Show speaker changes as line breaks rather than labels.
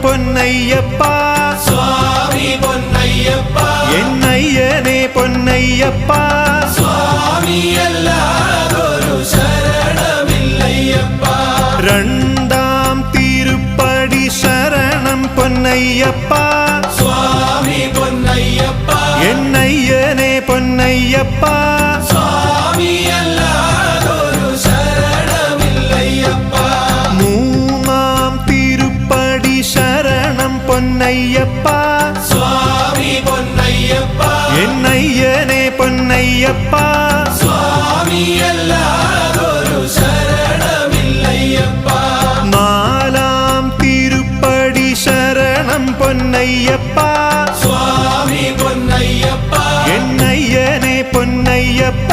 പൊന്നയ്യപ്പ
സ്വാമി പൊന്നയ്യപ്പ
എന്നയ്യനെ പൊന്നയ്യപ്പ
സ്വാമിയല്ലാതൊരു ശരണമില്ലയ്യപ്പ
രണ്ടാം തിരുപ്പടി ശരണം പൊന്നയ്യപ്പ
സ്വാമി പൊന്നയ്യപ്പ
എന്നയ്യനെ പൊന്നയ്യപ്പ
സ്വാമിയല്ലാതൊരു ശരണമില്ലയ്യപ്പ
മൂന്നാം തിരുപ്പടി ശരണം പൊന്നയ്യപ്പ
സ്വാമി പൊന്നയ്യപ്പ
എന്നയ്യനെ പൊന്നയ്യപ്പ
സ്വാമിയല്ലാതൊരു ശരണമില്ലയ്യപ്പ
നാലാം തിരുപ്പടി ശരണം പൊന്നയ്യപ്പ
സ്വാമി പൊന്നയ്യപ്പ
എന്നയ്യനെ പൊന്നയ്യപ്പ